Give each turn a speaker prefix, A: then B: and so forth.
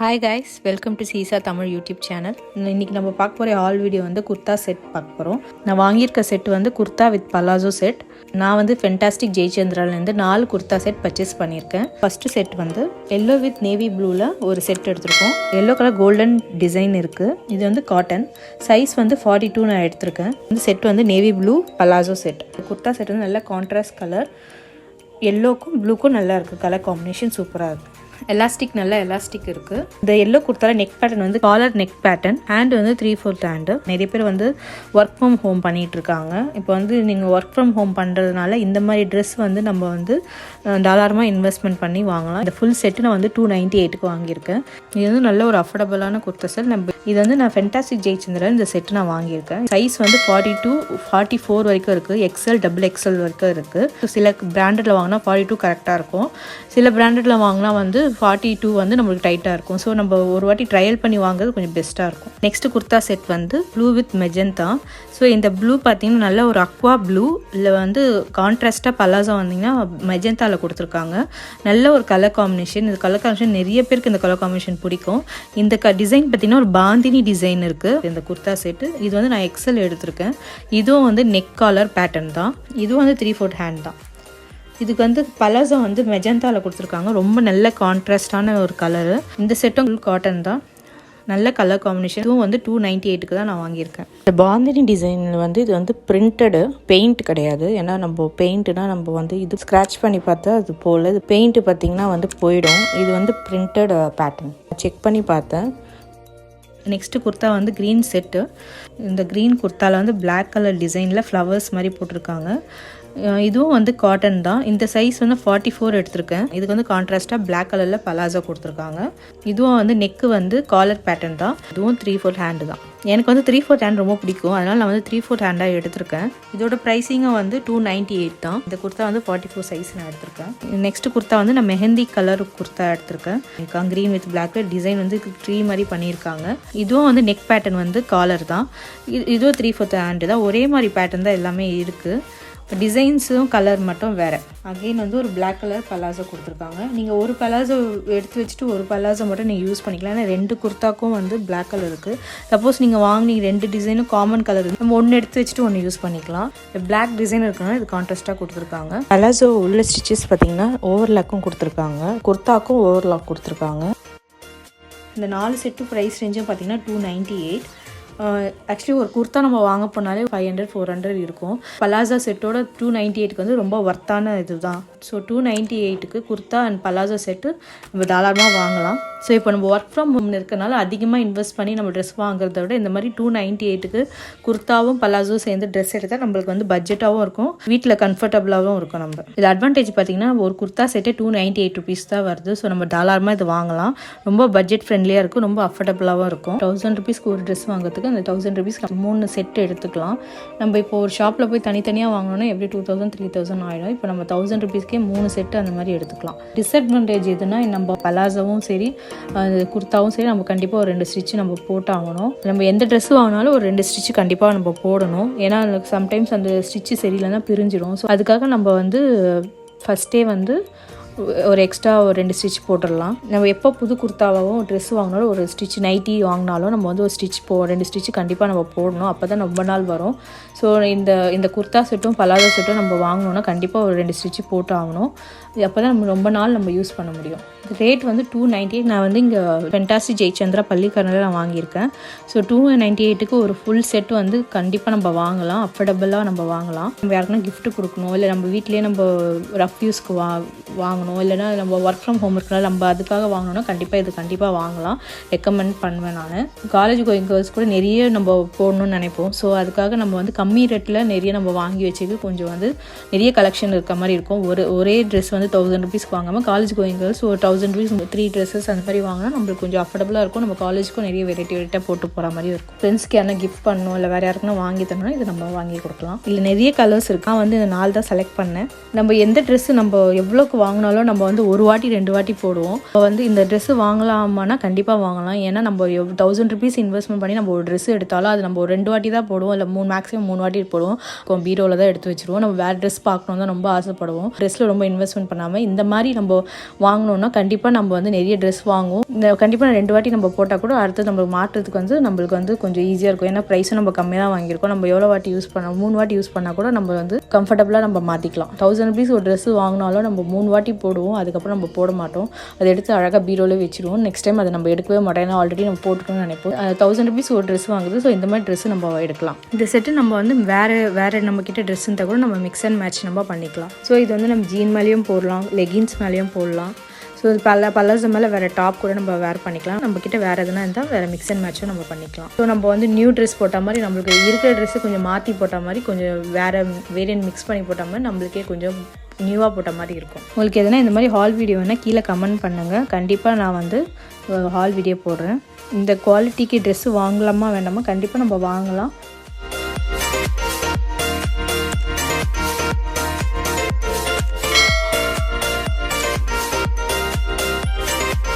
A: Hi guys, welcome to seesaw Tamil YouTube channel. இன்றைக்கி நம்ம பார்க்க போகிற ஆல் வீடியோ வந்து குர்தா செட் பார்க்க போகிறோம். நான் வாங்கியிருக்க செட் வந்து குர்தா வித் பலாசோ செட். நான் வந்து ஃபென்டாஸ்டிக் ஜெயச்சந்திராலேருந்து 4 குர்தா செட் பர்ச்சேஸ் பண்ணியிருக்கேன். ஃபஸ்ட்டு செட் வந்து எல்லோ வித் நேவி ப்ளூவில் ஒரு செட் எடுத்திருக்கோம். எல்லோ கலர் கோல்டன் டிசைன் இருக்குது. இது வந்து காட்டன், சைஸ் வந்து 42 நான் எடுத்திருக்கேன். இந்த செட் வந்து navy blue palazzo set. Kurta set வந்து நல்ல கான்ட்ராஸ்ட் கலர், எல்லோக்கும் ப்ளூக்கும் நல்லா இருக்குது. கலர் காம்பினேஷன் சூப்பராக இருக்குது. எலாஸ்டிக் நல்ல எலாஸ்டிக் இருக்குது. இந்த எல்லோ குர்த்தால நெக் பேட்டர்ன் வந்து காலர் நெக் பேட்டர்ன், ஹேண்ட் வந்து 3/4 ஹேண்டு. நிறைய பேர் வந்து ஒர்க் ஃப்ரம் ஹோம் பண்ணிகிட்டு இருக்காங்க. இப்போ வந்து நீங்கள் ஒர்க் ஃப்ரம் ஹோம் பண்ணுறதுனால இந்த மாதிரி ட்ரெஸ் வந்து நம்ம வந்து தாராளமாக இன்வெஸ்ட்மெண்ட் பண்ணி வாங்கலாம். இந்த ஃபுல் செட்டு நான் வந்து 298க்கு வாங்கியிருக்கேன். இது வந்து நல்ல ஒரு அஃபோர்டபுளான குர்தா செட். இது வந்து நான் ஃபென்டாஸ்டிக் ஜெயச்சந்திரன் இந்த செட்டு நான் வாங்கியிருக்கேன். சைஸ் வந்து 42 44 வரைக்கும் இருக்குது. எக்ஸ்எல் XXL வரைக்கும் இருக்குது. சில பிராண்டடில் வாங்கினா 42 கரெக்டாக இருக்கும். சில பிராண்டடில் வாங்கினா வந்து 42 வந்து நம்மளுக்கு டைட்டாக இருக்கும். ஸோ நம்ம ஒரு வாட்டி ட்ரையல் பண்ணி வாங்குறது கொஞ்சம் பெஸ்ட்டாக இருக்கும். நெக்ஸ்ட்டு குர்தா செட் வந்து ப்ளூ வித் மெஜந்தா. ஸோ இந்த ப்ளூ பார்த்தீங்கன்னா நல்ல ஒரு அக்வா ப்ளூ, இல்லை வந்து கான்ட்ராஸ்ட்டாக பலாசோ வந்தீங்கன்னா மெஜந்தாவில் கொடுத்துருக்காங்க. நல்ல ஒரு கலர் காம்பினேஷன். இந்த கலர் காம்பினேஷன் நிறைய பேருக்கு இந்த கலர் காம்பினேஷன் பிடிக்கும். இந்த டிசைன் பார்த்தீங்கன்னா ஒரு பாந்தினி டிசைன் இருக்குது இந்த குர்தா செட்டு. இது வந்து நான் எக்ஸல் எடுத்திருக்கேன். இதுவும் வந்து நெக் காலர் பேட்டர்ன் தான். இதுவும் வந்து 3/4 ஹேண்ட் தான். இதுக்கு வந்து பலாசோ வந்து மெஜந்தாவில் கொடுத்துருக்காங்க. ரொம்ப நல்ல கான்ட்ராஸ்டான ஒரு கலரு. இந்த செட்டும் காட்டன் தான். நல்ல கலர் காம்பினேஷன். இதுவும் வந்து 298க்கு தான் நான் வாங்கியிருக்கேன். இந்த பாந்தினி டிசைனில் வந்து இது வந்து பிரிண்டடு, பெயிண்ட் கிடையாது. ஏன்னா நம்ம பெயிண்ட்னா நம்ம வந்து இது ஸ்க்ராட்ச் பண்ணி பார்த்தா அது போல், இது பெயிண்ட் பார்த்திங்கன்னா வந்து போயிடும். இது வந்து பிரிண்டட் பேட்டர்ன். செக் பண்ணி பார்த்தேன். நெக்ஸ்ட்டு குர்த்தா வந்து க்ரீன் செட்டு. இந்த க்ரீன் குர்த்தாவில் வந்து பிளாக் கலர் டிசைனில் ஃப்ளவர்ஸ் மாதிரி போட்டிருக்காங்க. இதுவும் வந்து காட்டன் தான். இந்த சைஸ் வந்து 44 எடுத்திருக்கேன். இதுக்கு வந்து கான்ட்ராஸ்ட்டாக பிளாக் கலரில் பலாசோ கொடுத்துருக்காங்க. இதுவும் வந்து நெக்கு வந்து காலர் பேட்டர்ன் தான். இதுவும் 3/4 ஹேண்டு தான். எனக்கு வந்து 3/4 ஹேண்ட் ரொம்ப பிடிக்கும். அதனால் நான் வந்து 3/4 ஹேண்டாக எடுத்திருக்கேன். இதோட ப்ரைஸிங்கும் வந்து 298 தான். இந்த குர்த்தா வந்து 44 சைஸ் நான் எடுத்திருக்கேன். நெக்ஸ்ட் குர்த்தா வந்து நான் மெஹந்தி கலர் குர்த்தா எடுத்திருக்கேன். க்ரீன் வித் பிளாக் டிசைன் வந்து ட்ரீ மாதிரி பண்ணியிருக்காங்க. இதுவும் வந்து நெக் பேட்டர்ன் வந்து காலர் தான். இதுவும் 3/4 ஹேண்டு தான். ஒரே மாதிரி பேட்டர்ன் தான் எல்லாமே இருக்குது. டிசைன்ஸும் கலர் மட்டும் வேறு. அகெயின் வந்து ஒரு பிளாக் கலர் பலாசோ கொடுத்துருக்காங்க. நீங்கள் ஒரு பலாசோ எடுத்து வச்சுட்டு ஒரு பலாசோ மட்டும் நீங்கள் யூஸ் பண்ணிக்கலாம். ஏன்னா 2 குர்த்தாக்கும் வந்து பிளாக் கலர் இருக்குது. சப்போஸ் நீங்கள் வாங்கினீங்க 2 டிசைனும் காமன் கலர் இருக்குது, நம்ம ஒன்று எடுத்து வச்சுட்டு ஒன்று யூஸ் பண்ணிக்கலாம். பிளாக் டிசைன் இருக்குன்னா இது கான்ட்ராஸ்ட்டாக கொடுத்துருக்காங்க. பலாசோ உள்ள ஸ்டிச்சஸ் பார்த்தீங்கன்னா ஓவர்லாக்கும் கொடுத்துருக்காங்க. குர்த்தாக்கும் ஓவர்லாக் கொடுத்துருக்காங்க. இந்த 4 செட்டு ப்ரைஸ் ரேஞ்சும் பார்த்தீங்கன்னா 298. ஆக்சுவலி ஒரு குர்த்தா நம்ம வாங்க போனாலே 500 400 இருக்கும். பலாசோ செட்டோட 298க்கு வந்து ரொம்ப ஒர்த்தான இது தான். ஸோ 298க்கு குர்த்தா அண்ட் பலாசோ செட்டு நம்ம தாராளமாக வாங்கலாம். ஸோ இப்போ நம்ம ஒர்க் ஃப்ரம் ஹோம் இருக்கனால அதிகமாக இன்வெஸ்ட் பண்ணி நம்ம ட்ரெஸ் வாங்குறத விட இந்த மாதிரி 298க்கு குர்த்தாவும் பலாசோ சேர்ந்து ட்ரெஸ் எடுத்தால் நம்மளுக்கு வந்து பட்ஜெட்டாகவும் இருக்கும், வீட்டில் கம்ஃபர்டபுளாகவும் இருக்கும். நம்ம இது அட்வான்டேஜ் பார்த்திங்கன்னா ஒரு குர்த்தா செட்டே 298 rupees தான் வருது. ஸோ நம்ம தாராளமாக இது வாங்கலாம். ரொம்ப பட்ஜெட் ஃப்ரெண்ட்லியாக இருக்கும், ரொம்ப அஃபோர்டபுளாகவும் இருக்கும். 1000 rupeesக்கு ஒரு ட்ரெஸ் வாங்குறதுக்கு அந்த 1000 rupeesக்கு 3 செட் எடுத்துக்கலாம். நம்ம இப்போ ஒரு ஷாப்பில் போய் தனித்தனியாக வாங்கினோன்னா எப்படி 2000 3000 ஆகிடும். இப்போ நம்ம 1000 rupeesக்கே 3 செட்டு அந்த மாதிரி எடுத்துக்கலாம். டிஸ்அட்வான்டேஜ் எதுனா நம்ம பலாசோவும் சரி குர்த்தாவும் சரி நம்ம கண்டிப்பாக ஒரு 2 ஸ்டிச் நம்ம போட்டாகணும். நம்ம எந்த ட்ரெஸ் வாங்கினாலும் ஒரு 2 ஸ்டிச் கண்டிப்பாக நம்ம போடணும். ஏன்னா சம்டைம்ஸ் அந்த ஸ்டிச்சு சரியில்லைன்னா பிரிஞ்சிடும். ஸோ அதுக்காக நம்ம வந்து ஃபஸ்ட்டே வந்து ஒரு எக்ஸ்ட்ரா ஒரு 2 ஸ்டிச் போட்டுடலாம். நம்ம எப்போ புது குர்த்தாவும் ட்ரெஸ் வாங்கினாலும் ஒரு ஸ்டிச், நைட்டி வாங்கினாலும் நம்ம வந்து ஒரு ஸ்டிச் 2 ஸ்டிச் கண்டிப்பாக நம்ம போடணும். அப்போ தான் ரொம்ப நாள் வரும். ஸோ இந்த குர்த்தா செட்டும் பலாசோ செட்டும் நம்ம வாங்கணுன்னா கண்டிப்பாக ஒரு 2 ஸ்டிச் போட்டு ஆகணும். அப்போ தான் நம்ம ரொம்ப நாள் நம்ம யூஸ் பண்ண முடியும். ரேட் வந்து 298. நான் வந்து இங்கே ஃபென்டாஸ்டிக் ஜெயச்சந்திரா பள்ளிக்கரணில் நான் வாங்கியிருக்கேன். ஸோ 298க்கு ஒரு ஃபுல் செட் வந்து கண்டிப்பாக நம்ம வாங்கலாம். அஃபோர்டபுளாக நம்ம வாங்கலாம். நம்ம யாருக்குன்னா கிஃப்ட் கொடுக்கணும், இல்லை நம்ம வீட்லேயே நம்ம ரஃப் யூஸ்க்கு வாங்கணும், இல்லைனா நம்ம ஒர்க் ஃப்ரம் ஹோம் இருக்கனால நம்ம அதுக்காக வாங்கணும்னா கண்டிப்பாக வாங்கலாம். ரெக்கமெண்ட் பண்ணுவேன் நான். காலேஜ் கோயிங் கேர்ள்ஸ் கூட நிறைய நம்ம போடணும்னு நினைப்போம். ஸோ அதுக்காக நம்ம வந்து கம்மி ரேட்டில் நிறைய நம்ம வாங்கி வச்சுக்கு கொஞ்சம் வந்து நிறைய கலெக்ஷன் இருக்க மாதிரி இருக்கும். ஒரே ட்ரெஸ் வந்து 1000 rupeesக்கு வாங்காமல் காலேஜ் கோயிங் கேர்ள்ஸ் ஒரு 1000 rupees 3 ட்ரெஸ்ஸஸ் அந்த மாதிரி வாங்கினா நம்மளுக்கு கொஞ்சம் அஃபோர்டபுளாக இருக்கும். நம்ம காலேஜுக்கும் நிறைய வெரைட்டியாக போட்டு போகிற மாதிரி இருக்கும். ஃப்ரெண்ட்ஸ்க்கு யாரா கிஃப்ட் பண்ணணும், இல்லை வேறு யாருக்குன்னா வாங்கி தரணும், இது நம்ம வாங்கி கொடுக்கலாம். இல்லை நிறைய கலர்ஸ் இருக்கா. வந்து இந்த 4 தான் செலக்ட் பண்ணேன். நம்ம எந்த ட்ரெஸ்ஸு நம்ம எவ்வளோக்கு வாங்கினாலும் நம்ம வந்து 1 வாட்டி 2 வாட்டி போடுவோம். இப்போ வந்து இந்த ட்ரெஸ்ஸு வாங்கலாமான்னா கண்டிப்பாக வாங்கலாம். ஏன்னா நம்ம 1000 rupees இன்வெஸ்ட்மெண்ட் பண்ணி நம்ம ஒரு ட்ரெஸ் எடுத்தாலும் அது நம்ம ஒரு 2 வாட்டி தான் போடுவோம், இல்லை மேக்ஸிமம் 3 வாட்டி போடுவோம், பீரோவில் தான் எடுத்து வச்சுருவோம். நம்ம வேறு ட்ரெஸ் பார்க்கணும் தான் ரொம்ப ஆசைப்படுவோம். ட்ரெஸ்ஸில் ரொம்ப இன்வெஸ்ட்மெண்ட் பண்ணாமல் இந்த மாதிரி நம்ம வாங்கினோன்னா கண்டிப்பாக நம்ம வந்து நிறைய ட்ரெஸ் வாங்குவோம். இந்த கண்டிப்பாக 2 வாட்டி நம்ம போட்டால் கூட அடுத்து நம்ம மாற்றுறதுக்கு வந்து நம்மளுக்கு வந்து கொஞ்சம் ஈஸியாக இருக்கும். ஏன்னா ப்ரைஸும் நம்ம கம்மியாக தான் வாங்கியிருக்கோம். நம்ம எவ்வளோ வாட்டி யூஸ் பண்ணோம், 3 வாட்டி யூஸ் பண்ணால் கூட நம்ம வந்து கம்ஃபர்டபுளாக நம்ம மாற்றிக்கலாம். 1000 rupees ஒரு ட்ரெஸ் வாங்கினாலும் நம்ம 3 வாட்டி போடுவோம், அதுக்கப்புறம் நம்ம போட மாட்டோம். அதை எடுத்து அழகாக பீரோவில் வச்சுருவோம். நெக்ஸ்ட் டைம் அதை நம்ம எடுக்கவே மாட்டோம், ஏன்னா ஆல்ரெடி நம்ம போட்டுக்கணும்னு நினைப்போம். 1000 rupees ஒரு ட்ரெஸ் வாங்குது. ஸோ இந்த மாதிரி ட்ரெஸ் நம்ம எடுக்கலாம். இந்த செட்டு நம்ம வந்து வேறு நம்மக்கிட்ட ட்ரெஸ் இருந்தால் கூட நம்ம மிக்ஸ் அண்ட் மேட்ச் நம்ம பண்ணிக்கலாம். ஸோ இது வந்து நம்ம ஜீன் மேலேயும் போடலாம், லெகின்ஸ் மேலேயும் போடலாம். ஸோ இது பல்லாசோ மேலே வேறு டாப் கூட நம்ம வேர் பண்ணிக்கலாம். நம்மக்கிட்ட வேறு எதுனா இருந்தால் வேறு மிக்ஸ் அண்ட் மேட்சும் நம்ம பண்ணிக்கலாம். ஸோ நம்ம வந்து நியூ ட்ரெஸ் போட்ட மாதிரி, நம்மளுக்கு இருக்கிற ட்ரெஸ்ஸு கொஞ்சம் மாற்றி போட்ட மாதிரி, கொஞ்சம் வேரியன்ட் மிக்ஸ் பண்ணி போட்ட மாதிரி நம்மளுக்கே கொஞ்சம் நியூவாக போட்ட மாதிரி இருக்கும். உங்களுக்கு எதுனா இந்த மாதிரி ஹால் வீடியோ வேணால் கீழே கமெண்ட் பண்ணுங்கள். கண்டிப்பாக நான் வந்து ஹால் வீடியோ போடுறேன். இந்த குவாலிட்டிக்கு ட்ரெஸ்ஸு வாங்கலாமா வேண்டாமா, கண்டிப்பாக நம்ம வாங்கலாம்.